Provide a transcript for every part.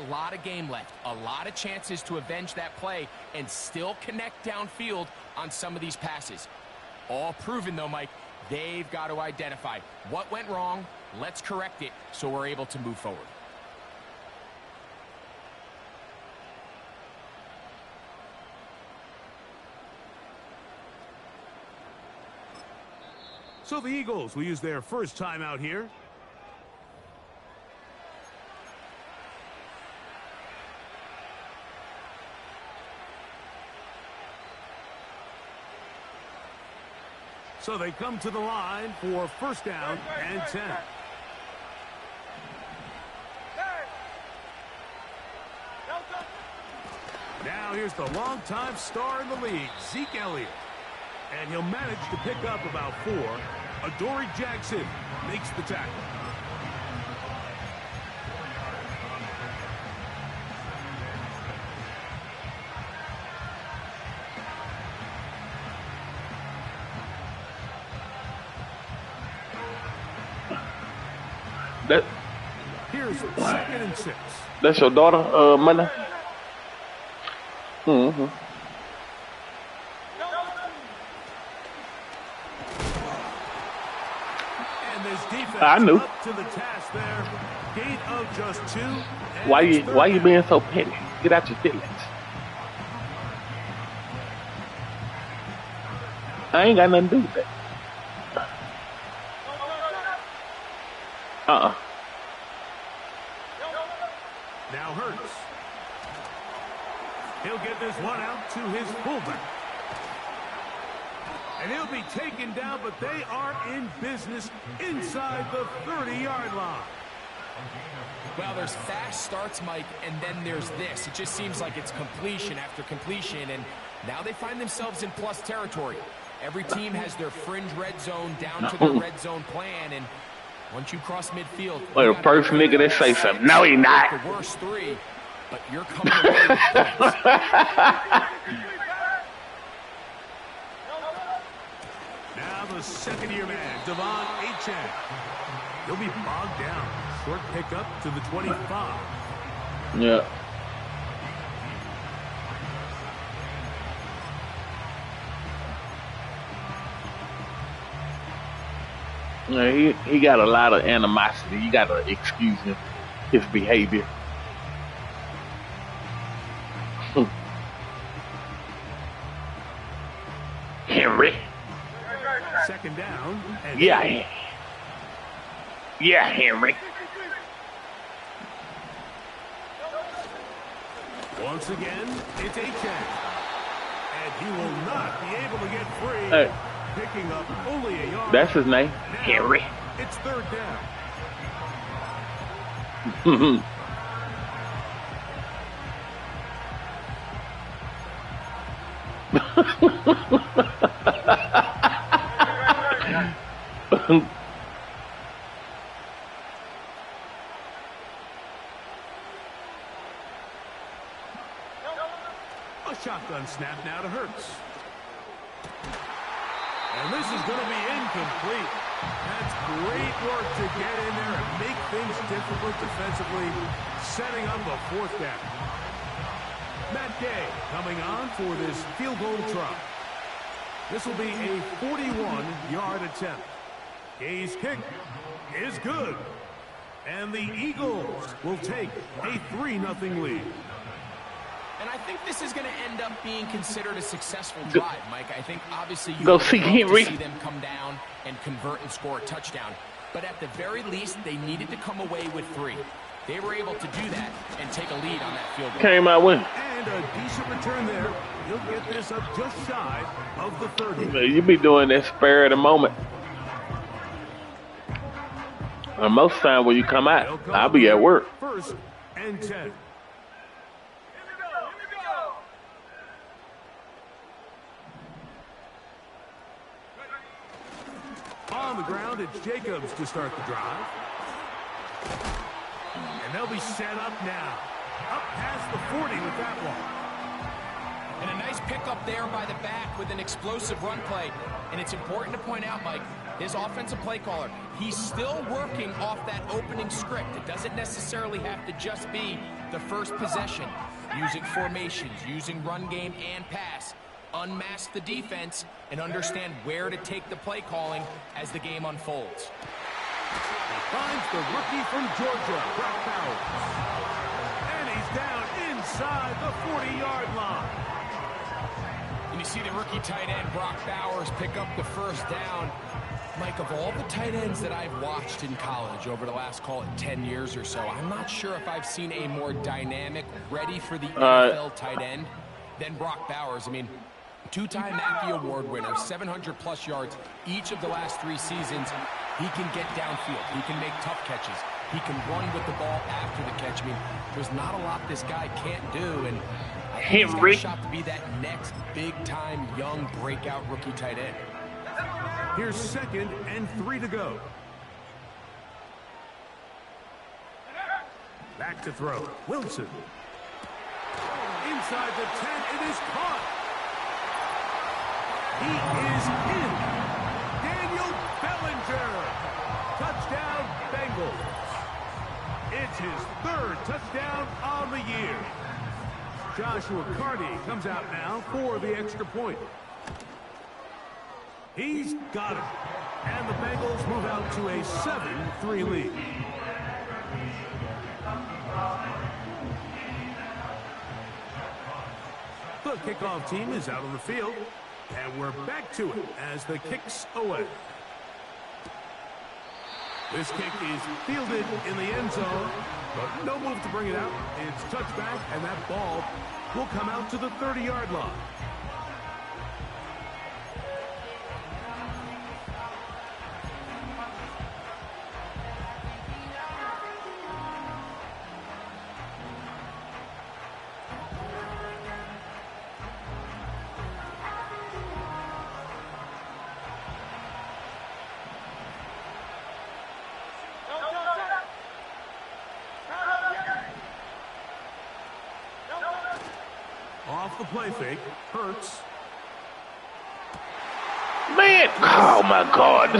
lot of game left, a lot of chances to avenge that play and still connect downfield on some of these passes. All proven, though, Mike. They've got to identify what went wrong. Let's correct it so we're able to move forward. So the Eagles will use their first time out here. So they come to the line for first down and 10. Now here's the longtime star in the league, Zeke Elliott. And he'll manage to pick up about 4. Adoree Jackson makes the tackle. Here's 2nd and 6. That's your daughter, Mother? Mm-hmm. And this defense I knew. up to the task there. Gain of just 2. Why you being so petty? Get out your feelings. I ain't got nothing to do with that. Now Hurts. He'll get this one out to his fullback. And he'll be taken down, but they are in business inside the 30-yard line. Well, there's fast starts, Mike, and then there's this. It just seems like it's completion after completion, and now they find themselves in plus territory. Every team has their fringe red zone down to their red zone plan, and once you cross midfield, well, the first nigga that say something. No, he not. The worst 3, but you're coming away with points. Now the second-year man, Devon Achane. He'll be bogged down. Short pickup to the 25. Yeah. He got a lot of animosity. You got to excuse him, his behavior. Henry. Second down. And yeah, Henry. Once again, it's Achane. And he will not be able to get free. Hey. Picking up only a yard. That's his name, now, Henry. It's 3rd down. A shotgun snap now to Hurts. And this is going to be incomplete. That's great work to get in there and make things difficult defensively, setting up a 4th down. Matt Gay coming on for this field goal try. This will be a 41-yard attempt. Gay's kick is good. And the Eagles will take a 3-0 lead. And I think this is going to end up being considered a successful drive, Mike. I think obviously you go see Henry. To see them come down and convert and score a touchdown. But at the very least, they needed to come away with 3. They were able to do that and take a lead on that field goal. Came out win. And a decent return there. He'll get this up just shy of the 30. You be doing that spare at the moment. And most time when you come out, I'll be at work. 1st and 10. On the ground, it's Jacobs to start the drive. And they'll be set up now. Up past the 40 with that one. And a nice pickup there by the back with an explosive run play. And it's important to point out, Mike, his offensive play caller, he's still working off that opening script. It doesn't necessarily have to just be the first possession. Using formations, using run game and pass. Unmask the defense and understand where to take the play calling as the game unfolds. He finds the rookie from Georgia, Brock Bowers. And he's down inside the 40-yard line. And you see the rookie tight end, Brock Bowers, pick up the first down. Mike, of all the tight ends that I've watched in college over the last, call it 10 years or so, I'm not sure if I've seen a more dynamic, ready for the NFL tight end than Brock Bowers. I mean, two-time Mackey Award winner, 700-plus yards each of the last 3 seasons. He can get downfield. He can make tough catches. He can run with the ball after the catch. I mean, there's not a lot this guy can't do, and I think he's got a shot to be that next big-time young breakout rookie tight end. Here's 2nd and 3 to go. Back to throw. Wilson. Inside the 10, it is caught. He is in. Daniel Bellinger. Touchdown, Bengals. It's his 3rd touchdown on the year. Joshua Carty comes out now for the extra point. He's got it. And the Bengals move out to a 7-3 lead. The kickoff team is out on the field. And we're back to it as the kick's away. This kick is fielded in the end zone, but no move to bring it out. It's touchback, and that ball will come out to the 30-yard line. Off the play fake, Hurts. Man, oh my God.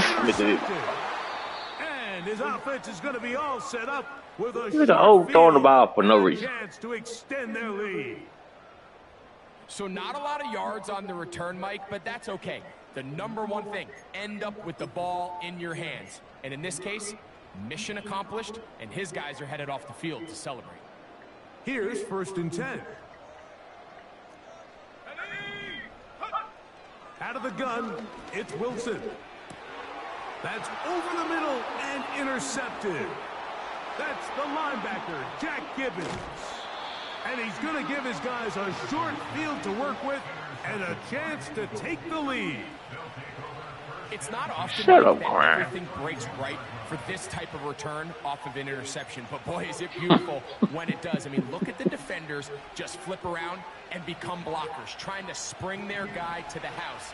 And his offense is going to be all set up with a Look at the old throwing the ball for no reason. Chance to extend their lead. So not a lot of yards on the return, Mike, but that's okay. The number one thing, end up with the ball in your hands. And in this case, mission accomplished, and his guys are headed off the field to celebrate. Here's 1st and 10. Out of the gun, it's Wilson. That's over the middle and intercepted. That's the linebacker, Jack Gibbons. And he's going to give his guys a short field to work with and a chance to take the lead. It's not often that everything breaks right for this type of return off of an interception, but boy, is it beautiful when it does. I mean, look at the defenders just flip around and become blockers, trying to spring their guy to the house.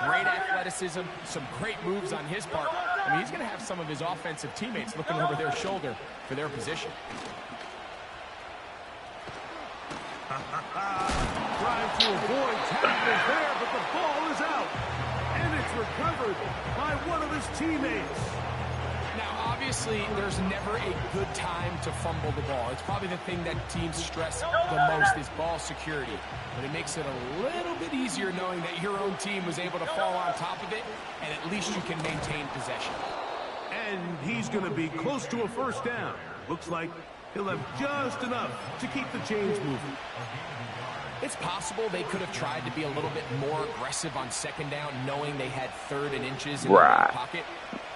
Great athleticism, some great moves on his part. I mean, he's going to have some of his offensive teammates looking over their shoulder for their position. Trying to avoid tackles there, but the ball is out. And it's recovered by one of his teammates. Now, obviously, there's never a good time to fumble the ball. It's probably the thing that teams stress the most is ball security. But it makes it a little bit easier knowing that your own team was able to fall on top of it, and at least you can maintain possession. And he's going to be close to a 1st down. Looks like he'll have just enough to keep the chains moving. It's possible they could have tried to be a little bit more aggressive on 2nd down, knowing they had 3rd and inches in the pocket.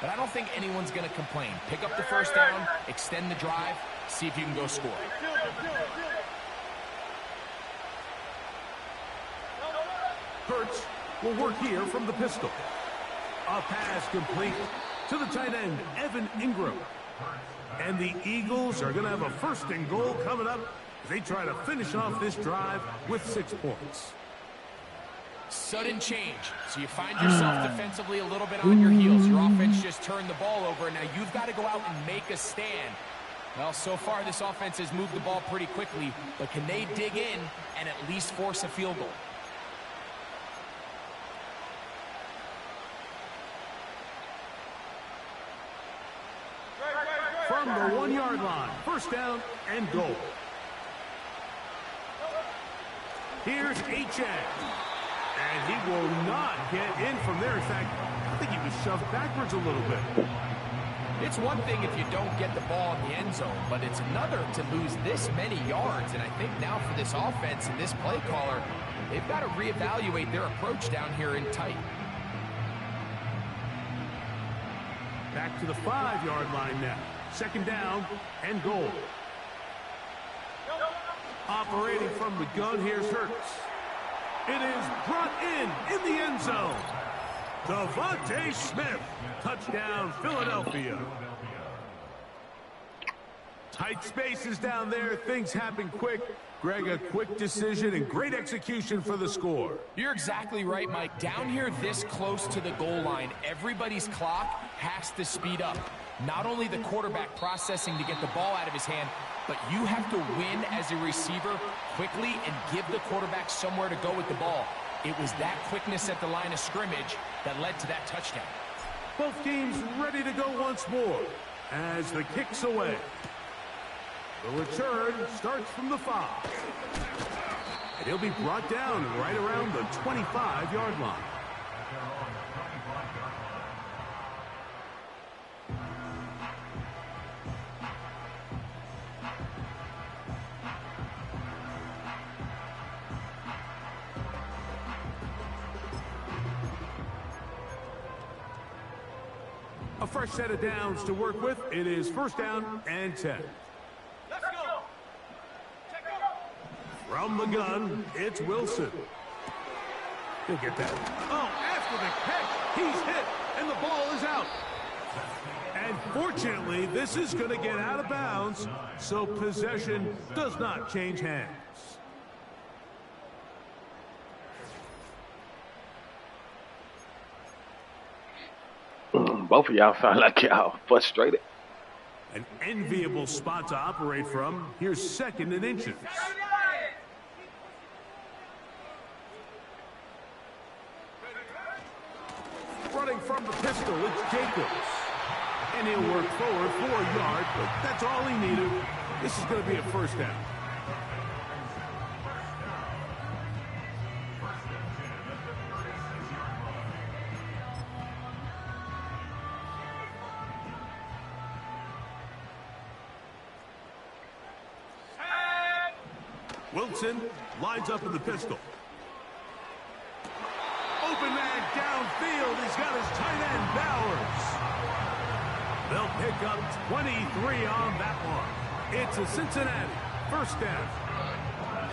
But I don't think anyone's going to complain. Pick up the 1st down, extend the drive, see if you can go score. Hurts will work here from the pistol. A pass complete to the tight end, Evan Ingram. And the Eagles are going to have a 1st and goal coming up. They try to finish off this drive with 6 points. Sudden change. So you find yourself defensively a little bit on your heels. Your offense just turned the ball over. Now you've got to go out and make a stand. Well, so far this offense has moved the ball pretty quickly, but can they dig in and at least force a field goal? From the 1-yard line, first down and goal. Here's H.A. And he will not get in from there. In fact, I think he was shoved backwards a little bit. It's one thing if you don't get the ball in the end zone, but it's another to lose this many yards. And I think now for this offense and this play caller, they've got to reevaluate their approach down here in tight. Back to the 5-yard line now. Second down and goal. Operating from the gun, here's Hurts. It is brought in the end zone. Devontae Smith. Touchdown, Philadelphia. Tight spaces down there. Things happen quick. Greg, a quick decision and great execution for the score. You're exactly right, Mike. Down here this close to the goal line, everybody's clock has to speed up. Not only the quarterback processing to get the ball out of his hand, but you have to win as a receiver quickly and give the quarterback somewhere to go with the ball. It was that quickness at the line of scrimmage that led to that touchdown. Both teams ready to go once more as the kick's away. The return starts from the 5. And he'll be brought down right around the 25-yard line. A fresh set of downs to work with. It is first down and 10. Let's go. From the gun, it's Wilson. He'll get that. Oh, after the catch, he's hit, and the ball is out. And fortunately, this is going to get out of bounds, so possession does not change hands. Both of y'all sound like y'all frustrated. An enviable spot to operate from. Here's second and inches. Running from the pistol, it's Jacobs. And he'll work forward for a yard, but that's all he needed. This is going to be a first down. Wilson lines up in the pistol. Open man downfield. He's got his tight end, Bowers. They'll pick up 23 on that one. It's a Cincinnati first down.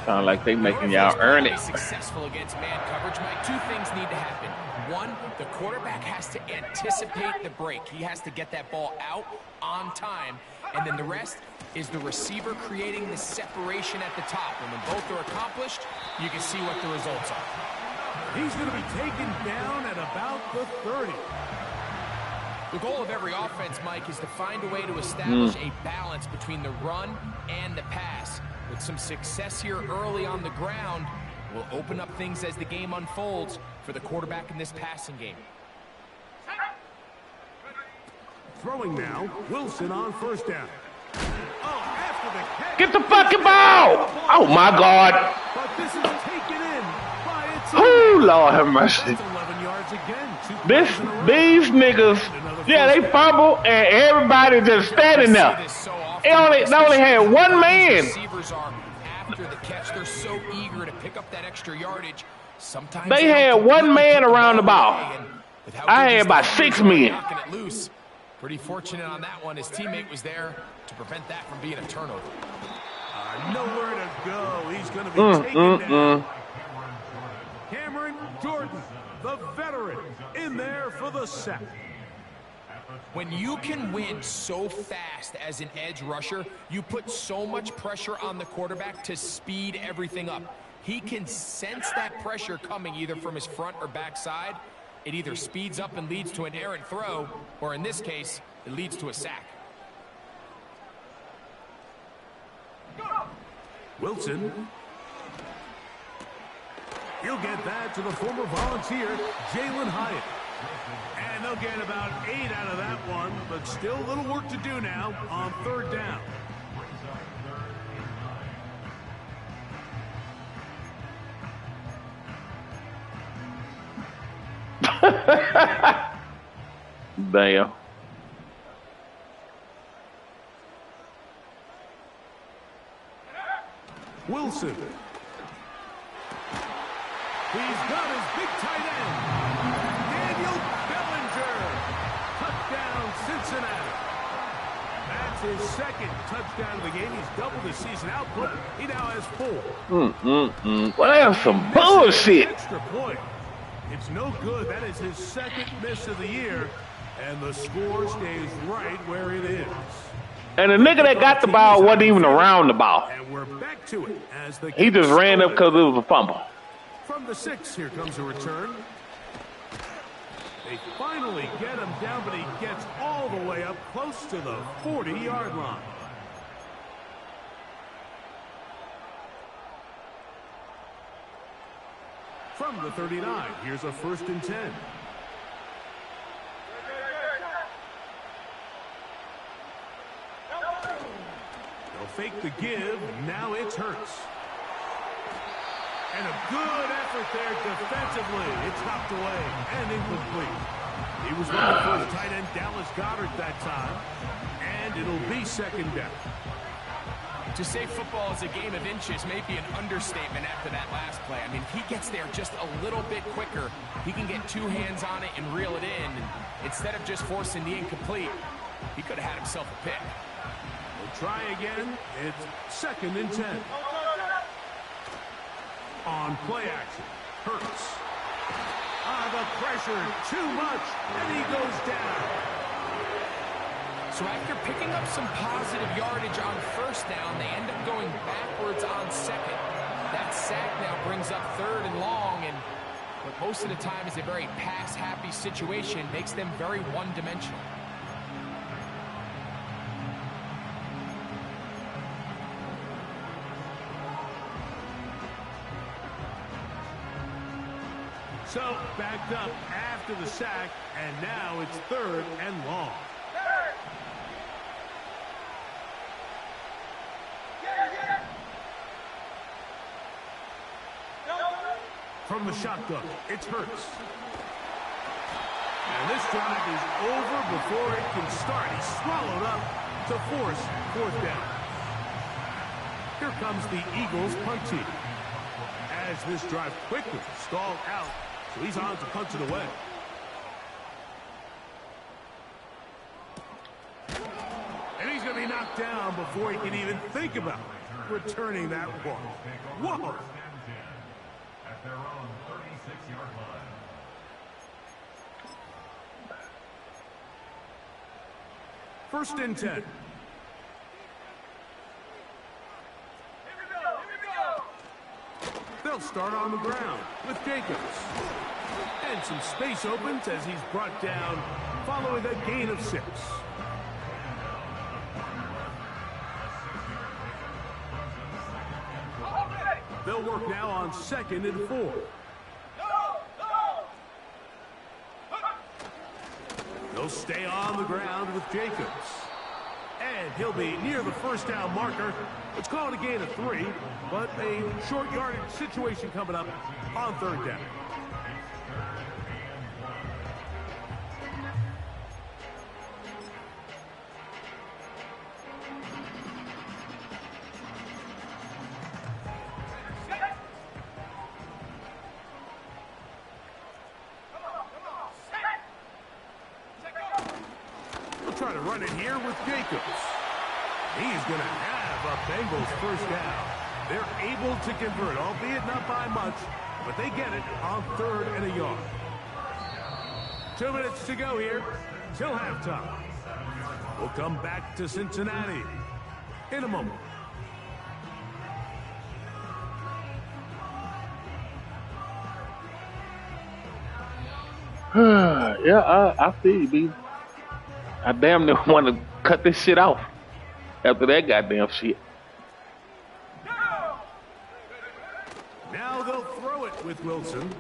Sound like they making y'all earn it. Successful against man coverage, Mike. Two things need to happen. One, the quarterback has to anticipate the break. He has to get that ball out on time. And then the rest is the receiver creating the separation at the top. And when both are accomplished, you can see what the results are. He's going to be taken down at about the 30. The goal of every offense, Mike, is to find a way to establish a balance between the run and the pass. With some success here early on the ground, will open up things as the game unfolds for the quarterback in this passing game. Throwing now, Wilson on first down. Oh, after the catch. Get the fucking ball! Oh my God! But this is taken in by its Oh Lord have mercy! That's 11 yards again. These niggas, yeah, they fumble and everybody just standing there. They only had one man. Receivers are after the catch. They're so eager to pick up that extra yardage. Sometimes They had one man around the ball. I had about 6 men. Knocking it loose. Pretty fortunate on that one. His teammate was there to prevent that from being a turnover. Nowhere to go. He's going to be taken down. Cameron Jordan, the veteran, in there for the sack. When you can win so fast as an edge rusher, you put so much pressure on the quarterback to speed everything up. He can sense that pressure coming either from his front or back side. It either speeds up and leads to an errant throw, or in this case, it leads to a sack. Wilson. He'll get that to the former Volunteer, Jalen Hyatt. And they'll get about 8 out of that one, but still a little work to do now on third down. Damn. Wilson. He's got his big tight end. Daniel Bellinger. Touchdown, Cincinnati. That's his second touchdown of the game. He's doubled his season output. He now has 4. Well, that's some bullshit. Extra point. It's no good. That is his second miss of the year. And the score stays right where it is. And the nigga that got the ball wasn't even around the ball. And we're back to it as the He just ran up because it was a fumble. From the 6, here comes a return. They finally get him down, but he gets all the way up close to the 40-yard line. From the 39, here's a 1st and 10. They'll fake the give. Now it's Hurts. And a good effort there defensively. It's knocked away and incomplete. He was looking for his tight end, Dallas Goedert, that time. And it'll be 2nd down. To say football is a game of inches may be an understatement after that last play. I mean, if he gets there just a little bit quicker, he can get 2 hands on it and reel it in. And instead of just forcing the incomplete, he could have had himself a pick. We'll try again. It's 2nd and 10. On play action, Hurts. The pressure, too much, and he goes down. So after picking up some positive yardage on 1st down, they end up going backwards on 2nd. That sack now brings up 3rd and long, and what most of the time is a very pass-happy situation, makes them very one-dimensional. So, backed up after the sack, and now it's 3rd and long. From the shotgun, it's Hurts. And this drive is over before it can start. He's swallowed up to force 4th down. Here comes the Eagles punt team. As this drive quickly stalled out, so he's on to punch it away. And he's going to be knocked down before he can even think about returning that one. Whoa! At their own 36-yard line. First and 10. They'll start on the ground with Jacobs. And some space opens as he's brought down following a gain of 6. They'll work now on 2nd and 4. They'll stay on the ground with Jacobs. And he'll be near the 1st down marker. Let's call it a gain of 3, but a short yardage situation coming up on 3rd down. Try to run it here with Jacobs. He's going to have a Bengals 1st down. They're able to convert, albeit not by much, but they get it on 3rd and a yard. 2 minutes to go here till halftime. We'll come back to Cincinnati in a moment. Yeah, I feel you, B. I damn near want to cut this shit off after that goddamn shit. Now they'll throw it with Wilson.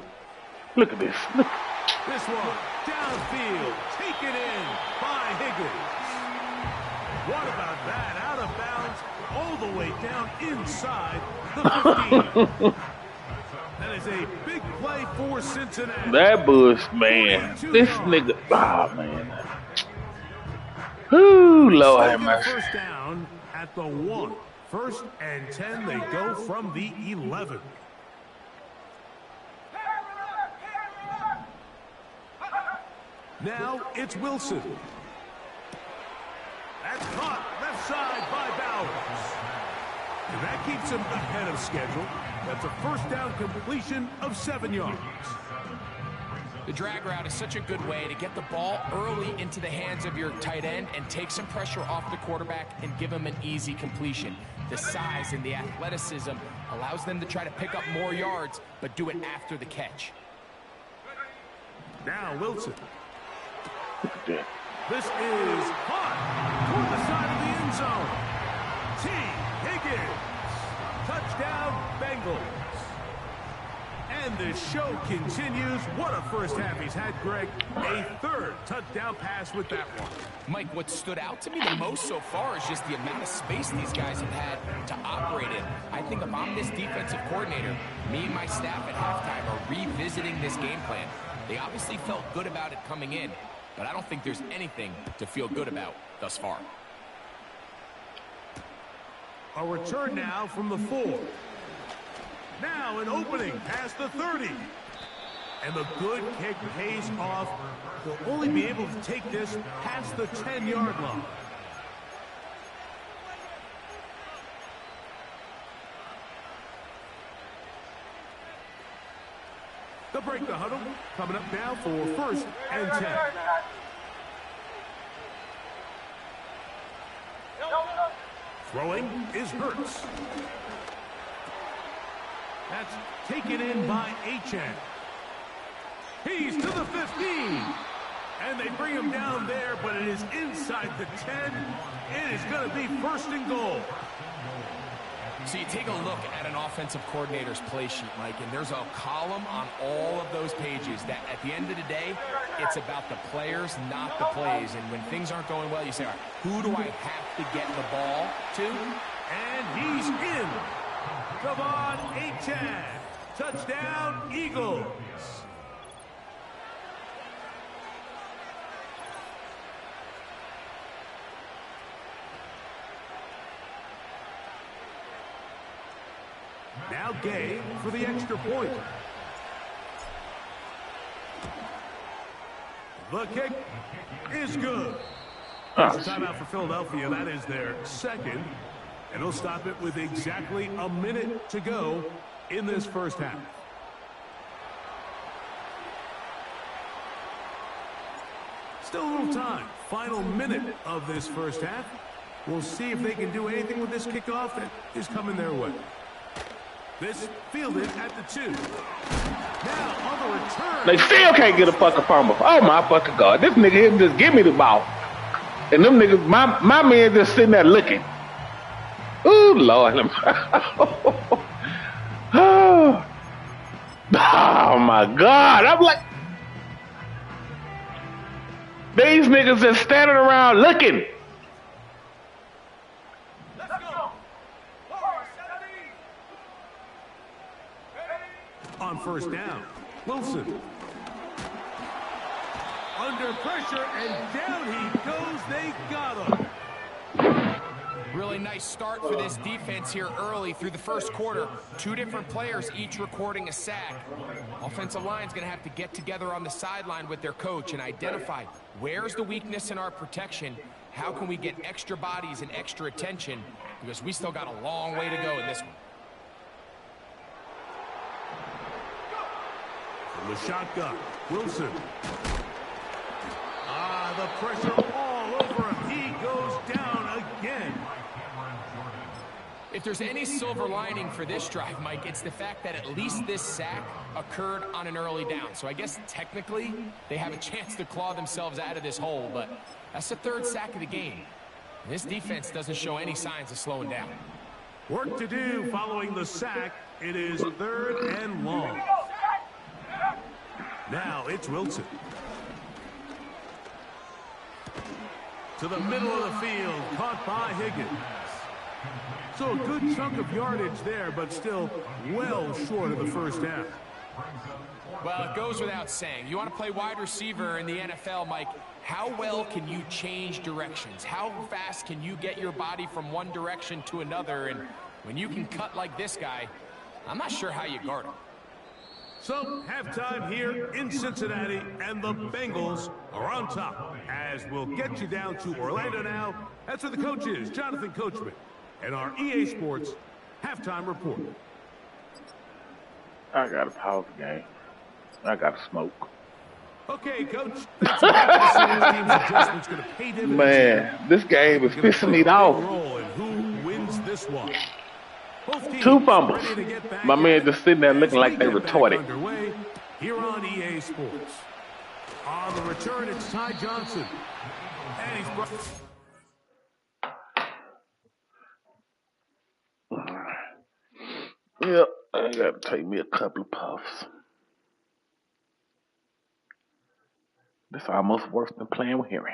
Look at this. Look. This one, downfield, taken in by Higgins. What about that? Out of bounds, all the way down inside the 15. That is a big play for Cincinnati. That bush, man. This nigga. Oh, man. Ooh, Lord have mercy. First down at the 1. 1st and 10, they go from the 11. Now it's Wilson. That's caught left side by Bowers. And that keeps him ahead of schedule. That's a first down completion of 7 yards. The drag route is such a good way to get the ball early into the hands of your tight end and take some pressure off the quarterback and give him an easy completion. The size and the athleticism allows them to try to pick up more yards, but do it after the catch. Now Wilson. Yeah. This is caught toward the side of the end zone. T. Higgins. Touchdown, Bengals. And the show continues. What a first half he's had, Greg. A 3rd touchdown pass with that one. Mike, what stood out to me the most so far is just the amount of space these guys have had to operate in. I think if I'm this defensive coordinator, me and my staff at halftime are revisiting this game plan. They obviously felt good about it coming in, but I don't think there's anything to feel good about thus far. A return now from the 4. Now an opening past the 30. And the good kick pays off. They'll only be able to take this past the 10-yard line. They'll break the huddle. Coming up now for 1st and 10. Throwing is Hurts. That's taken in by Achane. He's to the 15. And they bring him down there, but it is inside the 10. It is going to be 1st and goal. So you take a look at an offensive coordinator's play sheet, Mike, and there's a column on all of those pages that at the end of the day, it's about the players, not the plays. And when things aren't going well, you say, all right, who do I have to get the ball to? And he's in. Come on, Achane. Touchdown, Eagles. Now Gay for the extra point. The kick is good. It's a timeout for Philadelphia. That is their 2nd. And they'll stop it with exactly a minute to go in this first half. Still a little time. Final minute of this first half. We'll see if they can do anything with this kickoff that is coming their way. This fielded at the 2. Now on the return. They still can't get a fucking fumble. Oh my fucking God. This nigga here just give me the ball. And them niggas, my man just sitting there looking. Ooh, Lord. Oh my God. I'm like, these niggas just standing around looking. On first down, Wilson. Under pressure, and down he goes. They got him. Really nice start for this defense here early through the first quarter. 2 different players, each recording a sack. Offensive line's going to have to get together on the sideline with their coach and identify where's the weakness in our protection. How can we get extra bodies and extra attention? Because we still got a long way to go in this one. From the shotgun, Wilson. The pressure all over him. He goes down again. If there's any silver lining for this drive, Mike, it's the fact that at least this sack occurred on an early down. So I guess technically they have a chance to claw themselves out of this hole, but that's the 3rd sack of the game. And this defense doesn't show any signs of slowing down. Work to do following the sack. It is 3rd and long. Now it's Wilson. To the middle of the field, caught by Higgins. So a good chunk of yardage there, but still well short of the first half. Well, it goes without saying. You want to play wide receiver in the NFL, Mike, how well can you change directions? How fast can you get your body from one direction to another? And when you can cut like this guy, I'm not sure how you guard him. So, halftime here in Cincinnati, and the Bengals are on top. As we'll get you down to Orlando now. That's where the coach is, Jonathan Coachman, and our EA Sports halftime report. I gotta pause the game. I gotta smoke. Okay, Coach. That's what team's adjustment's going to pay dividends. Man, this game is pissing me off. And who wins this one? 2 fumbles. My man just sitting there looking like they retarded. Here on EA Sports. On the return, it's Ty Johnson. And he's brought... Yep, I gotta take me a couple of puffs. This is almost worse than playing with Henry.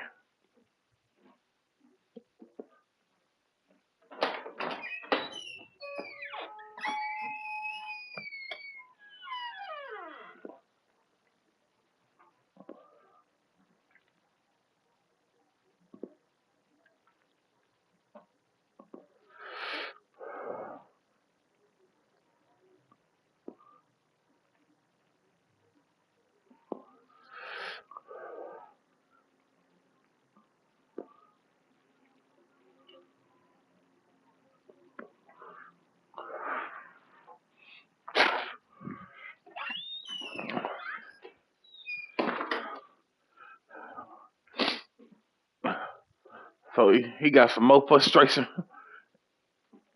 So he got some more frustration.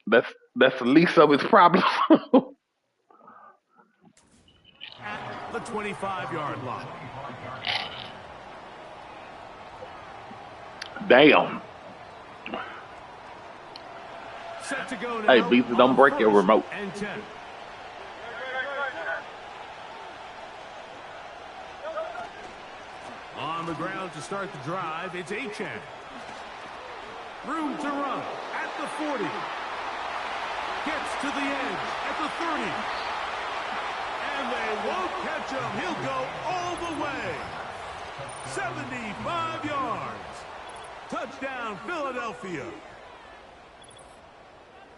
That's the least of his problems. At the 25-yard line. Damn. Set to go now. Hey, Beasley, don't break your remote. And 10. On the ground to start the drive, it's Achane. Room to run at the 40. Gets to the edge at the 30. And they won't catch him. He'll go all the way. 75 yards. Touchdown, Philadelphia.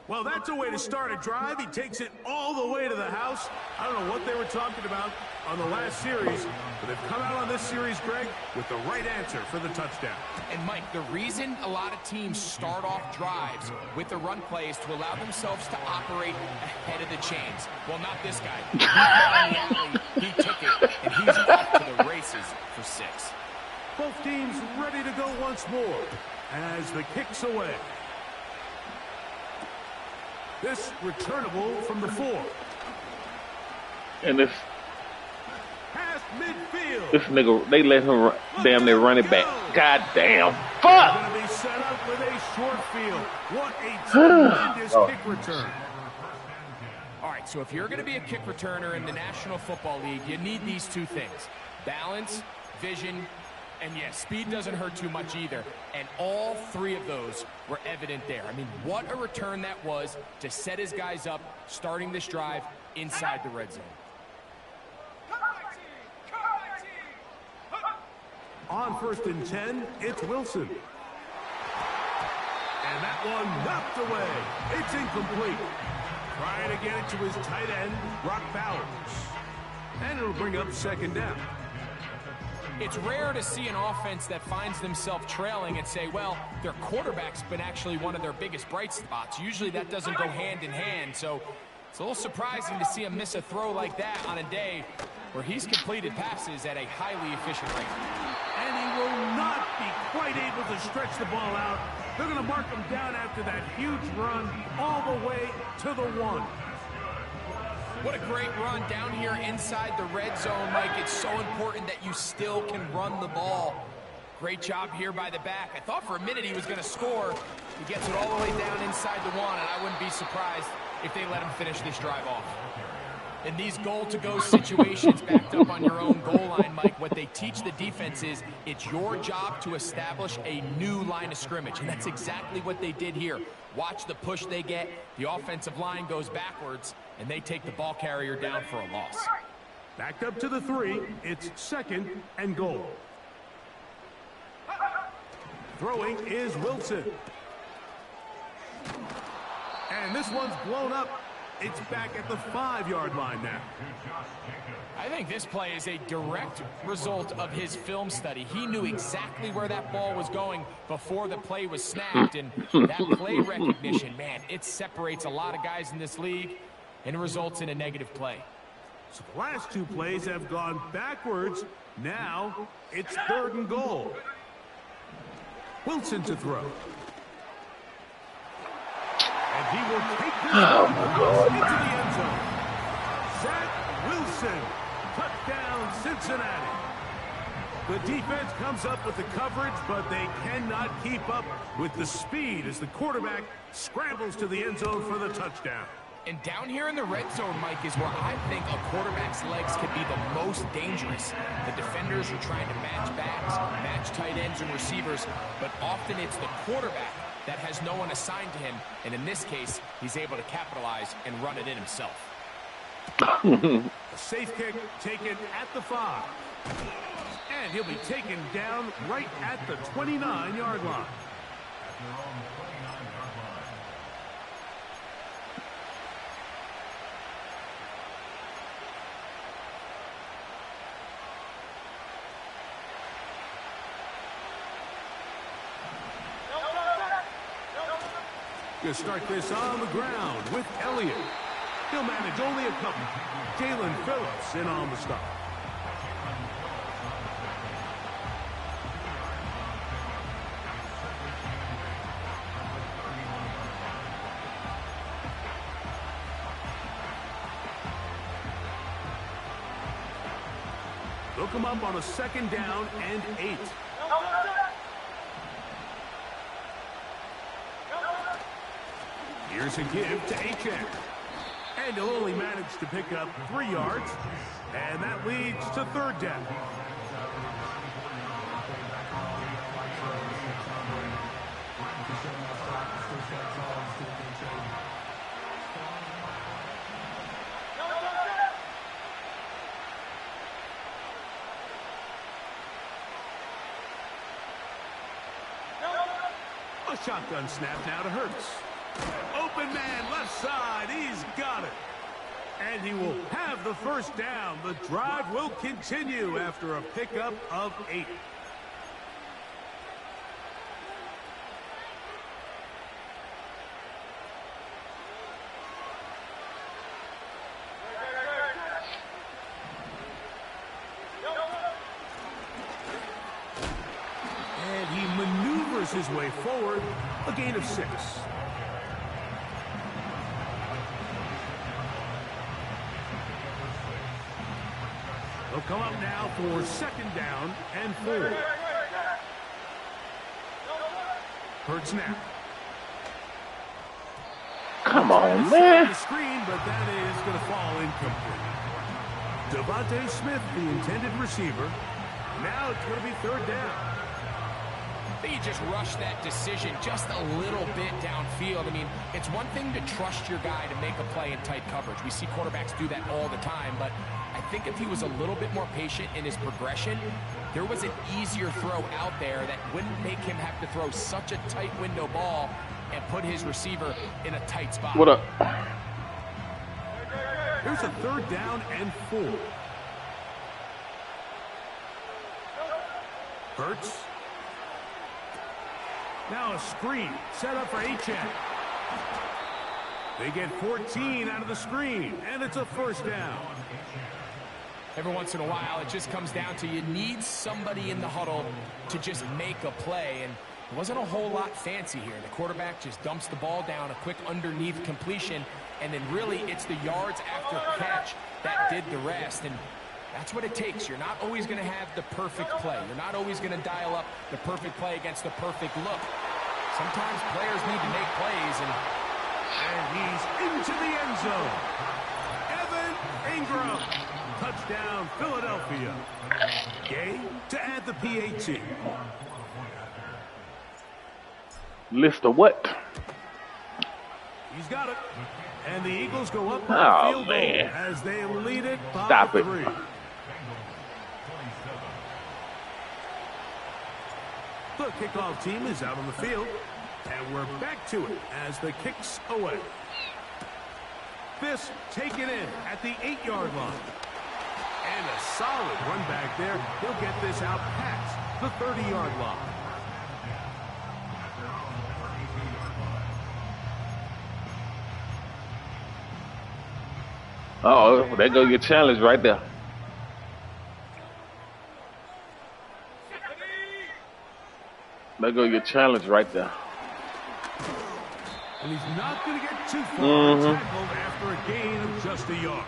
Well, that's a way to start a drive. He takes it all the way to the house. I don't know what they were talking about on the last series, but they've come out on this series, Greg, with the right answer for the touchdown. And, Mike, the reason a lot of teams start off drives with the run play is to allow themselves to operate ahead of the chains. Well, not this guy. He got in the alley, he took it, and he's off to the races for 6. Both teams ready to go once more as the kick's away. This returnable from the 4. And this Past midfield. nigga, they let him damn near run it back. God damn. Fuck! Going to be set up with a short field. What a tremendous kick return. All right, so if you're going to be a kick returner in the National Football League, you need these 2 things. Balance, vision, and yes, speed doesn't hurt too much either. And all 3 of those were evident there. I mean, what a return that was to set his guys up, starting this drive inside the red zone. On 1st and 10, it's Wilson. And that one knocked away. It's incomplete. Trying to get it to his tight end, Brock Bowers. And it'll bring up 2nd down. It's rare to see an offense that finds themselves trailing and say, well, their quarterback's been actually one of their biggest bright spots. Usually that doesn't go hand in hand, so it's a little surprising to see him miss a throw like that on a day where he's completed passes at a highly efficient rate. And he will not be quite able to stretch the ball out. They're going to mark him down after that huge run all the way to the 1. What a great run down here inside the red zone, Mike. It's so important that you still can run the ball. Great job here by the back. I thought for a minute he was going to score, He gets it all the way down inside the one, and I wouldn't be surprised if they let him finish this drive off. In these goal-to-go situations backed up on your own goal line, Mike, what they teach the defense is it's your job to establish a new line of scrimmage, and that's exactly what they did here. Watch the push they get. The offensive line goes backwards, and they take the ball carrier down for a loss. Backed up to the 3. It's 2nd and goal. Throwing is Wilson. And this one's blown up. It's back at the 5-yard line now. I think this play is a direct result of his film study. He knew exactly where that ball was going before the play was snapped, and that play recognition, man, it separates a lot of guys in this league, and it results in a negative play. So the last 2 plays have gone backwards. Now it's 3rd and goal. Wilson to throw. And he will take this into the end zone. Zach Wilson, touchdown Cincinnati. The defense comes up with the coverage, but they cannot keep up with the speed as the quarterback scrambles to the end zone for the touchdown. And down here in the red zone, Mike, is where I think a quarterback's legs can be the most dangerous. The defenders are trying to match backs, match tight ends and receivers, but often it's the quarterback that has no one assigned to him, and in this case, he's able to capitalize and run it in himself. A safe kick taken at the 5. And he'll be taken down right at the 29-yard line. Going to start this on the ground with Elliott. He'll manage only a couple. Jalen Phillips in on the stop. They'll come up on a 2nd down and 8. Here's a give to Achek. And he'll only manage to pick up 3 yards. And that leads to 3rd down. A shotgun snap now to Hurts. Open man, left side, he's got it. And he will have the 1st down. The drive will continue after a pickup of 8. And he maneuvers his way forward, a gain of 6. They'll come up now for 2nd down and 4. Hurts snap. Come on, man. The screen, but that is going to fall incomplete. Devontae Smith, the intended receiver. Now it's going to be 3rd down. I think he just rushed that decision just a little bit downfield. I mean, it's one thing to trust your guy to make a play in tight coverage. We see quarterbacks do that all the time, but I think if he was a little bit more patient in his progression, there was an easier throw out there that wouldn't make him have to throw such a tight window ball and put his receiver in a tight spot. What up? Here's a 3rd down and 4. Hurts. Now a screen set up for Achek. They get 14 out of the screen, and it's a 1st down. Every once in a while, it just comes down to you need somebody in the huddle to just make a play, and it wasn't a whole lot fancy here. The quarterback just dumps the ball down, a quick underneath completion, and then really it's the yards after catch that did the rest, and that's what it takes. You're not always going to have the perfect play. You're not always going to dial up the perfect play against the perfect look. Sometimes players need to make plays, and he's into the end zone. Evan Ingram. Touchdown, Philadelphia. Gay to add the PAT. List of what? He's got it. And the Eagles go up Oh, field man. goal as they lead it by Stop it. 3. The kickoff team is out on the field. And we're back to it as the kick's away. This taken in at the 8-yard line. And a solid run back there. He'll get this out past the 30-yard line. Oh, there go your challenge right there. There go your challenge right there. And he's not going to get too far tackled after a gain of just a yard.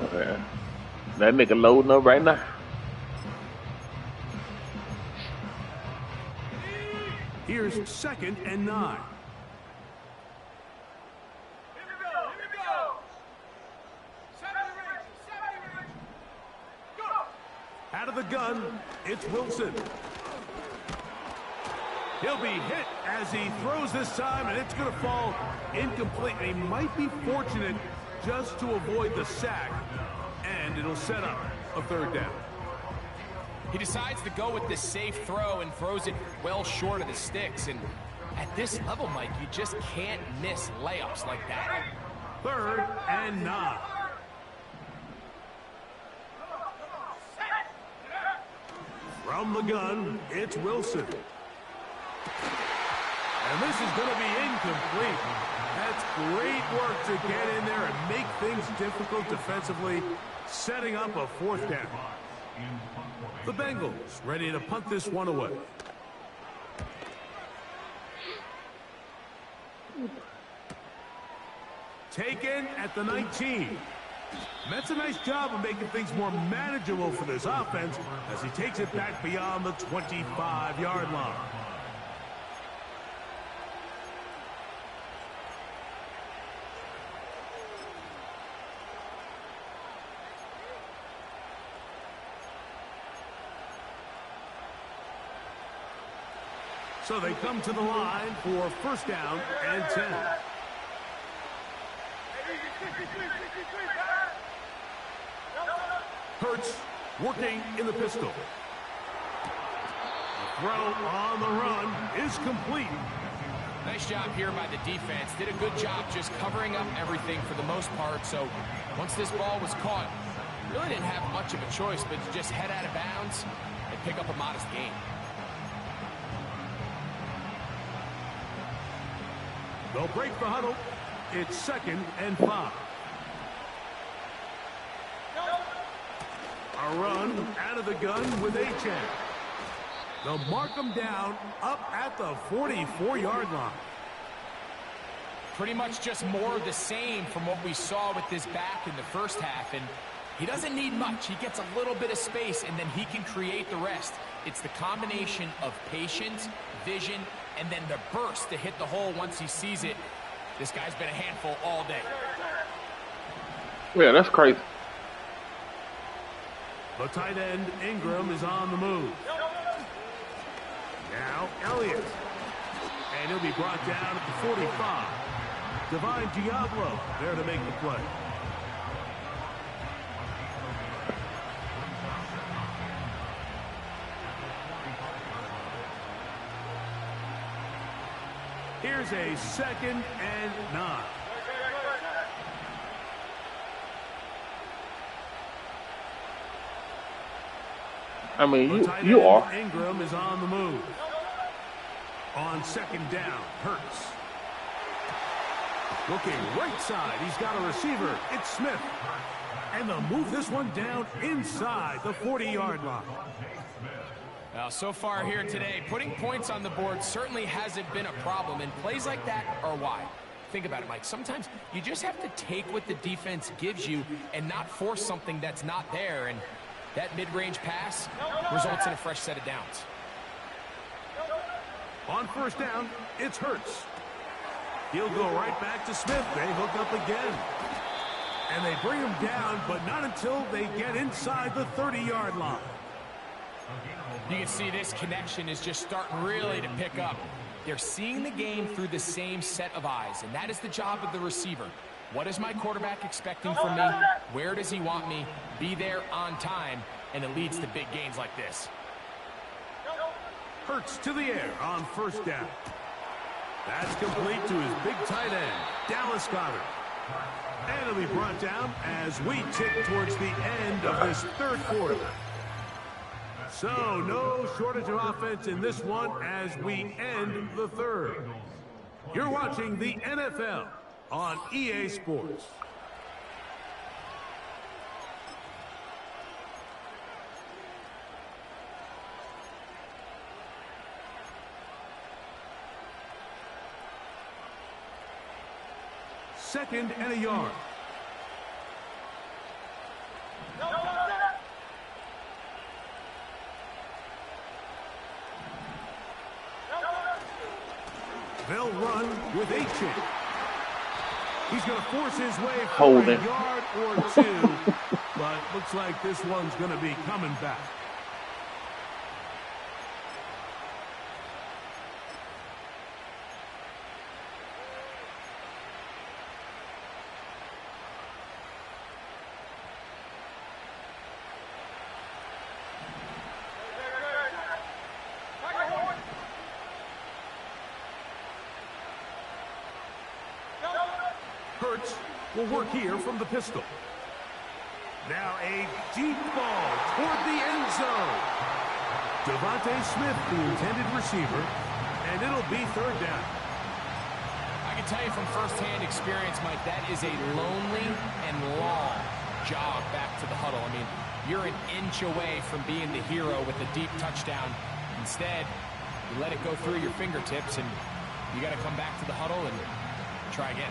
Okay. That nigga loading up right now. Here's 2nd and 9. Out of the gun, it's Wilson. He'll be hit as he throws this time, and it's going to fall incomplete. He might be fortunate just to avoid the sack, and it'll set up a 3rd down. he decides to go with this safe throw and throws it well short of the sticks. And at this level, Mike, you just can't miss layups like that. 3rd and 9. From the gun, it's Wilson. And this is going to be incomplete. That's great work to get in there and make things difficult defensively, setting up a 4th down. The Bengals ready to punt this one away. Taken at the 19. That's a nice job of making things more manageable for this offense as he takes it back beyond the 25-yard line. So they come to the line for 1st down and 10. Hurts working in the pistol. The throw on the run is complete. Nice job here by the defense. Did a good job just covering up everything for the most part. So once this ball was caught, really didn't have much of a choice but to just head out of bounds and pick up a modest gain. They'll break the huddle. It's 2nd and 5. A run out of the gun with Achan. They'll mark him down up at the 44-yard line. Pretty much just more of the same from what we saw with this back in the first half. And he doesn't need much. He gets a little bit of space, and then he can create the rest. It's the combination of patience, vision, and then the burst to hit the hole once he sees it. This guy's been a handful all day. Yeah, that's crazy. The tight end, Ingram, is on the move. Now, Elliott. And he'll be brought down at the 45. Divine Diablo there to make the play. Here's a 2nd and 9. I mean, you are. Ingram is on the move. On 2nd down, Hurts. Looking right side, he's got a receiver. It's Smith. And they'll move this one down inside the 40-yard line. Now, so far here today, putting points on the board certainly hasn't been a problem, and plays like that are why. think about it, Mike. Sometimes you just have to take what the defense gives you and not force something that's not there. And that mid-range pass results in a fresh set of downs. On first down, it's Hurts. He'll go right back to Smith. They hook up again. And they bring him down, but not until they get inside the 30-yard line. You can see this connection is just starting really to pick up. They're seeing the game through the same set of eyes, and that is the job of the receiver. What is my quarterback expecting from me? Where does he want me? Be there on time, and it leads to big gains like this. Hurts to the air on first down. That's complete to his big tight end, Dallas Goedert. And it'll be brought down as we tick towards the end of this third quarter. So no shortage of offense in this one as we end the third. You're watching the NFL on EA Sports. Second and a yard. They'll run with H. He's going to force his way for a yard or two, but looks like this one's going to be coming back. Hurts will work here from the pistol. Now a deep ball toward the end zone. Devontae Smith, the intended receiver, and it'll be third down. I can tell you from firsthand experience, Mike, that is a lonely and long jog back to the huddle. I mean, you're an inch away from being the hero with a deep touchdown. Instead, you let it go through your fingertips, and you got to come back to the huddle and try again.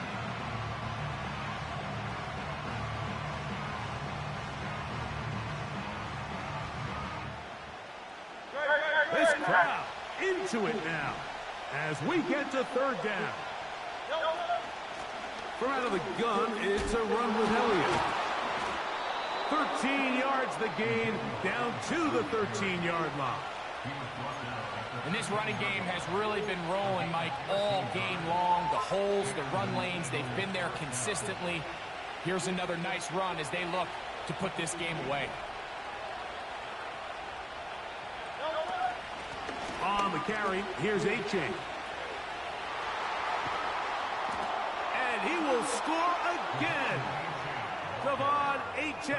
This crowd into it now as we get to third down. From out of the gun, it's a run with Elliott. 13 yards the gain, down to the 13-yard line. And this running game has really been rolling, Mike, all game long. The holes, the run lanes, they've been there consistently. Here's another nice run as they look to put this game away. On the carry, here's H. And he will score again. Devon H.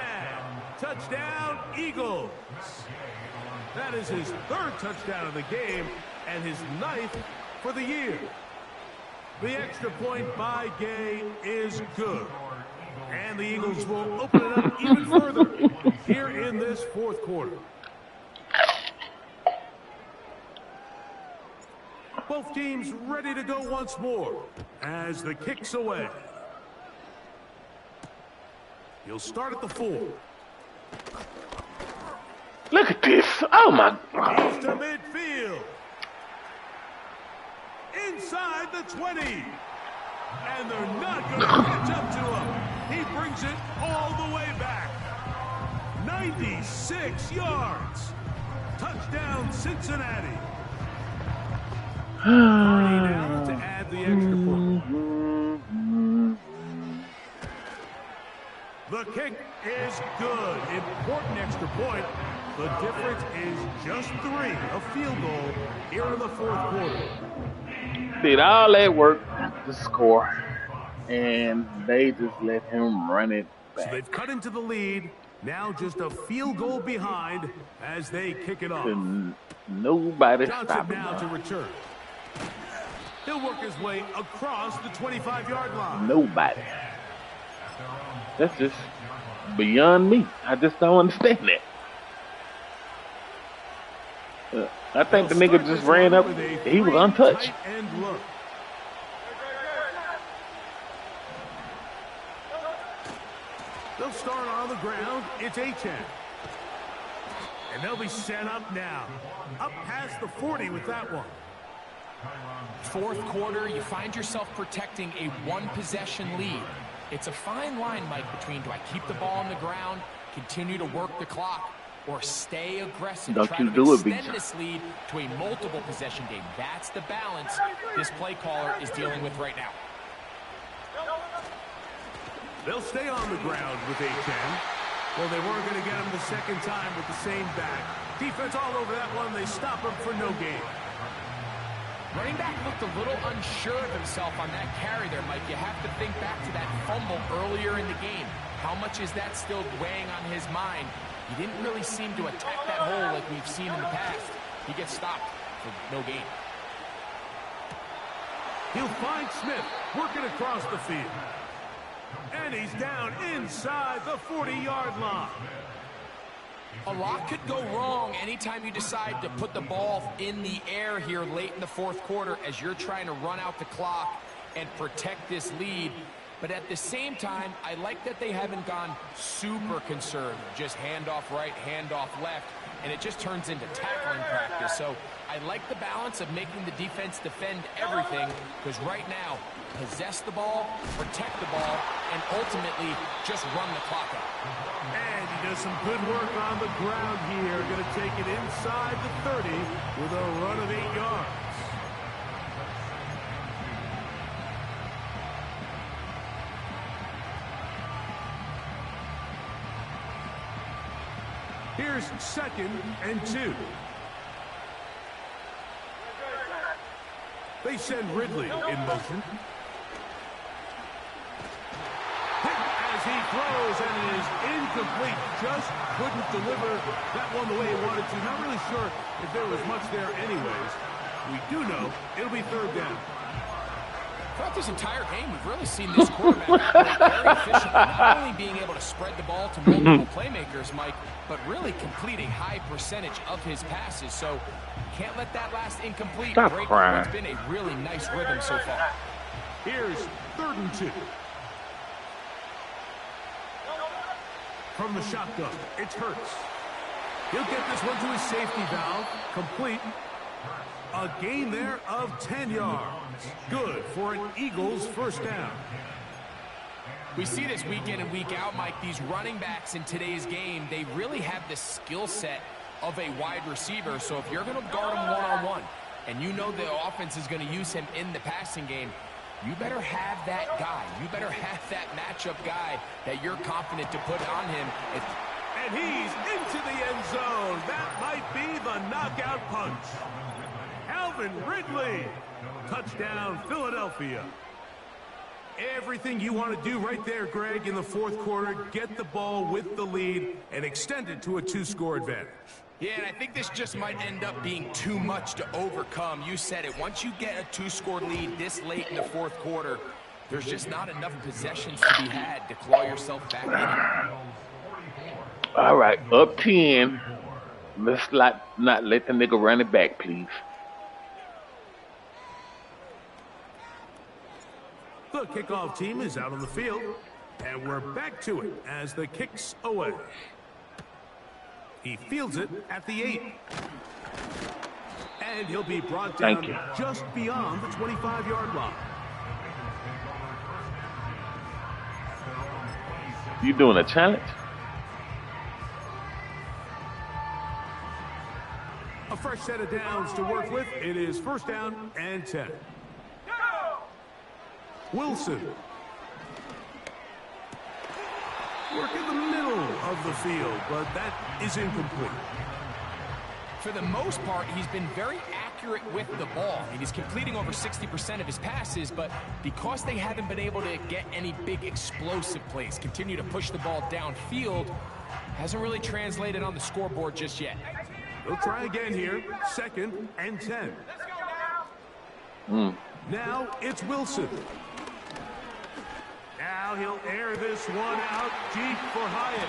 Touchdown, Eagles. That is his third touchdown of the game and his 9th for the year. The extra point by Gay is good. And the Eagles will open it up even further here in this fourth quarter. Both teams ready to go once more as the kick's away. He'll start at the 4. Look at this. Oh, my God. He's to midfield. Inside the 20. And they're not going to catch up to him. He brings it all the way back. 96 yards. Touchdown, Cincinnati. Now to add the extra point. The kick is good. Important extra point. The difference is just 3. A field goal here in the fourth quarter. Did all that work to score, and they just let him run it back. So they've cut into the lead. Now just a field goal behind as they kick it off. Nobody Johnson stopping now him. to return. He'll work his way across the 25-yard line. Nobody. That's just beyond me. I just don't understand that. I think the nigga just ran up. He was untouched. They'll start on the ground. It's A-10. And they'll be set up now. Up past the 40 with that one. Fourth quarter, you find yourself protecting a one-possession lead. It's a fine line, Mike, between do I keep the ball on the ground, continue to work the clock, or stay aggressive, try to extend this lead to a multiple possession game. That's the balance this play caller is dealing with right now. They'll stay on the ground with A-10. Well, they weren't going to get him the second time with the same back. Defense all over that one. They stop him for no gain. Running back looked a little unsure of himself on that carry there, Mike. You have to think back to that fumble earlier in the game. How much is that still weighing on his mind? He didn't really seem to attack that hole like we've seen in the past. He gets stopped for no gain. He'll find Smith working across the field. And he's down inside the 40-yard line. A lot could go wrong anytime you decide to put the ball in the air here late in the fourth quarter as you're trying to run out the clock and protect this lead. But at the same time, I like that they haven't gone super conservative. Just handoff right, handoff left, and it just turns into tackling practice. So I like the balance of making the defense defend everything, because right now, possess the ball, protect the ball, and ultimately just run the clock out. And he does some good work on the ground here. Going to take it inside the 30 with a run of 8 yards. Here's 2nd and 2. They send Ridley in motion. As he throws, and it is incomplete. Just couldn't deliver that one the way he wanted to. Not really sure if there was much there anyways. We do know it'll be 3rd down. Throughout this entire game, we've really seen this quarterback play very efficiently, not only being able to spread the ball to multiple playmakers, Mike, but really complete a high percentage of his passes. So can't let that last incomplete break what's been a really nice rhythm so far. Here's 3rd and 2. From the shotgun, it's Hurts. He'll get this one to his safety valve, complete. A gain there of 10 yards. Good for an Eagles 1st down. We see this week in and week out, Mike. These running backs in today's game, they really have the skill set of a wide receiver. So if you're going to guard him one-on-one, and you know the offense is going to use him in the passing game, you better have that guy. You better have that matchup guy that you're confident to put on him. And he's into the end zone. That might be the knockout punch. Calvin Ridley. Touchdown, Philadelphia. Everything you want to do right there, Greg, in the fourth quarter. Get the ball with the lead and extend it to a 2-score advantage. Yeah, and I think this just might end up being too much to overcome. You said it. Once you get a 2-score lead this late in the fourth quarter, there's just not enough possessions to be had to claw yourself back in. All right, up 10. Let's not let the nigga run it back, please. The kickoff team is out on the field, and we're back to it as the kick's away. He fields it at the 8. And he'll be brought down just beyond the 25-yard line. You doing a challenge? A fresh set of downs to work with. It is 1st down and 10. Wilson. Work in the middle of the field, but that is incomplete. For the most part, he's been very accurate with the ball. I mean, he's completing over 60% of his passes, but because they haven't been able to get any big explosive plays, continue to push the ball downfield, hasn't really translated on the scoreboard just yet. We'll try again here. 2nd and 10. Now it's Wilson. Now he'll air this one out deep for Hyatt.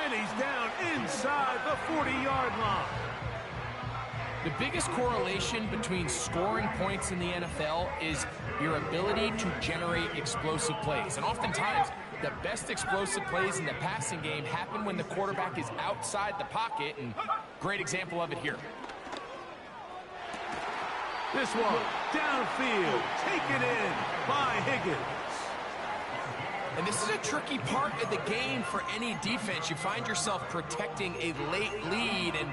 And he's down inside the 40-yard line. The biggest correlation between scoring points in the NFL is your ability to generate explosive plays. And oftentimes, the best explosive plays in the passing game happen when the quarterback is outside the pocket, and great example of it here. This one, downfield, taken in by Higgins. And this is a tricky part of the game for any defense. You find yourself protecting a late lead, and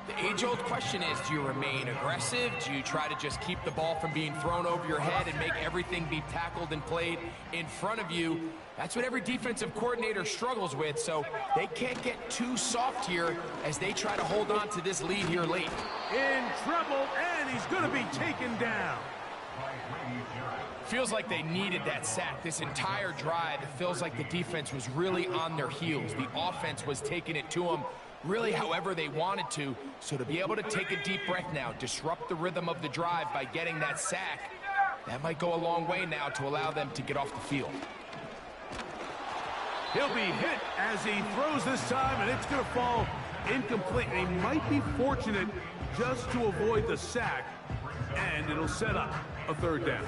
the age-old question is, do you remain aggressive? Do you try to just keep the ball from being thrown over your head and make everything be tackled and played in front of you? That's what every defensive coordinator struggles with, so they can't get too soft here as they try to hold on to this lead here late. In trouble, and he's going to be taken down. Feels like they needed that sack. This entire drive, it feels like the defense was really on their heels. The offense was taking it to them really however they wanted to. So to be able to take a deep breath now, disrupt the rhythm of the drive by getting that sack, that might go a long way now to allow them to get off the field. He'll be hit as he throws this time, and it's going to fall incomplete. And he might be fortunate just to avoid the sack, and it'll set up a third down.